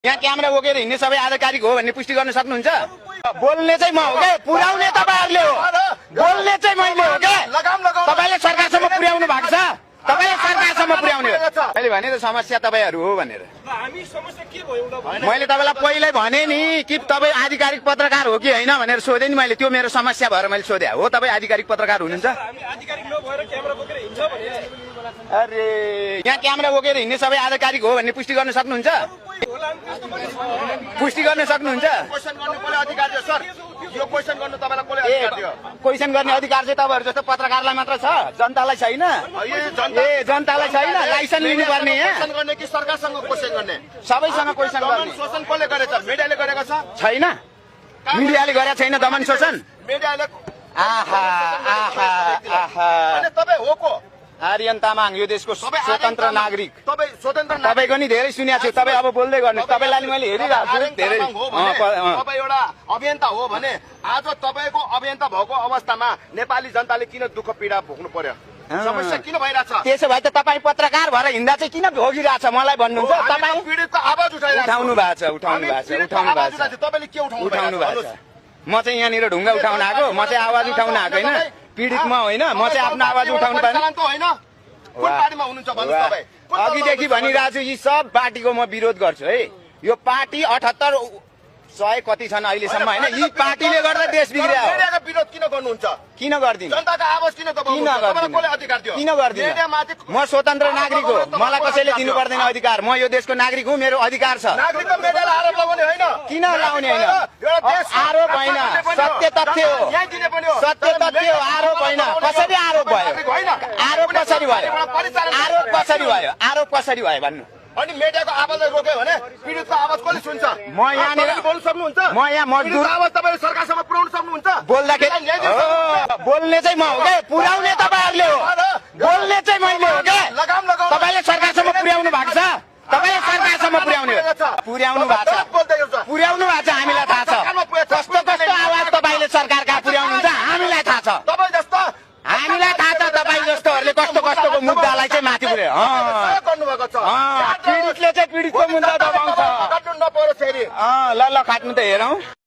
यहाँ क्यामेरा बोकेर हिँड्ने सबै आधिकारिक हो भन्ने पुष्टि गर्न सक्नुहुन्छ? बोल्ने चाहिँ म हो के, पुर्याउने तपाईहरुले हो। बोल्ने चाहिँ मैले हो के। तपाईले सरकारसम्म पुर्याउनु भएको छ, तपाईले सरकारसम्म पुर्याउने हो। मैले भने त समस्या तपाईहरु हो भनेर। हामी समस्या के भयो त? मैले तपाईलाई पहिल्यै भने नि कि तपाई आधिकारिक पत्रकार हो कि हैन भनेर सोधे नि मैले। त्यो मेरो समस्या भएर मैले सोधे हो। तपाई आधिकारिक पत्रकार हुनुहुन्छ? हामी आधिकारिक नभएर क्यामेरा बोकेर हिँड्छ भने अरे यहाँ क्यामेरा बोकेर हिँड्ने सबै आधिकारिक हो भन्ने पुष्टि गर्न सक्नुहुन्छ? पुष्टि गर्न सक्नुहुन्छ? क्वेशन गर्नु पर्ने अधिकार छ सर। यो क्वेशन गर्नु तपाईलाई कसले अधिकार दियो? क्वेशन गर्ने अधिकार चाहिँ तपाईहरु जस्तो पत्रकारलाई मात्र छ, जनतालाई छैन। जनतालाई छैन। लाइसेन्स लिनु पर्ने यहाँ। क्वेशन गर्ने कि सरकारसँग क्वेशन गर्ने? सबैसँग क्वेशन गर्ने। शोषण कसले गरेछ? मिडियाले गरेको छ? छैन। मिडियाले गरेको छैन दमन शोषण। मिडियाले आहा आहा आहा। अनि तपाई हो को? आर्यन तामाङ, यो देशको स्वतन्त्र नागरिक। तपाई स्वतन्त्र तपाईको नि धेरै सुनेको छु। तपाईँ अब बोल्दै गर्नु। तपाईलाई मैले हेरिरहेको छु धेरै। तपाई एउटा अभियन्ता हो भने आज तपाईको अभियन्ता भएको अवस्थामा नेपाली जनताले किन दुःख पीडा भोग्नु पर्यो? समस्या किन भइरहेछ? त्यसो भए त तपाईँ पत्रकार भएर हिँड्दा चाहिँ किन भोगिरहेछ मलाई भन्नुहुन्छ? तपाईँ पीडितको आवाज उठाउनु भएको छ, उठाउनु भएको छ, उठाउनु भएको छ। तपाईले के उठाउनु भएको छ? म चाहिँ यहाँनिर ढुङ्गा उठाउन आएको, म चाहिँ आवाज उठाउन आएको हैन। पीडितमा होइन, म चाहिँ आफ्नो आवाज उठाउनु पर्ने। कुन पार्टीमा हुनुहुन्छ भन्नु तपाई? अघिदेखि भनिरहेको छु यी सब पार्टीको म विरोध गर्छु है। यो पार्टी 78 100 कति छन् अहिलेसम्म हैन। यी पार्टीले गर्दा देश बिग्रियो। मिडियाको विरोध किन गर्नुहुन्छ? किन गर्दिन? जनताको आवाज किन दबाउनुहुन्छ? तपाईलाई कसले अधिकार दियो? किन गर्दिन? म स्वतन्त्र नागरिक हो, मलाई कसैले दिनु पर्दैन अधिकार। म यो देशको नागरिक हुँ, मेरो अधिकार छ। नागरिक त मिडियाले आरोप लगाउने होइन। किन लाउने होइन? आरोप होइन, सत्य तथ्य हो। न्याय दिने पनि हो। सत्य तथ्य हो, आरोप होइन। कसरी आरोप भयो? आरोप कसरी भयो? आरोप कसरी भयो? आरोप कसरी भयो भन्नु? अनि मिडियाको आवाजलाई रोक्यो भने पीडितको आवाज कसले सुन्छ? म यहाँनिर बोल्न सक्नुहुन्छ? म यहाँ मजदुर आवाज तपाईले सरकारसम्म पुर्याउन सक्नुहुन्छ? बोल्दाखेरि बोल्ने चाहिँ म हो के, पुर्याउने तपाईहरुले हो। बोल्ने चाहिँ मैले हो के। तपाईले सरकारसम्म पुर्याउनु भएको छ, तपाईले सरकारसम्म पुर्याउने हो। पुर्याउनु भएको छ, पुर्याउनु भएको छ। हामीलाई थाहा छ कस्तो कस्तो आवाज तपाईले सरकार कहाँ पुर्याउनुहुन्छ, हामीलाई थाहा छ। तपाई जस्तो हामीलाई थाहा छ तपाईँ जस्तोहरूले कस्तो कस्तोको मुद्दालाई चाहिँ माथि पुर्यायो। गर्नुभएको छ। पीडितले चाहिँ पीडितको मुद्दा दबाउँछ। काट्नु नपरोस् फेरि। ल ल खाट्नु त हेरौँ।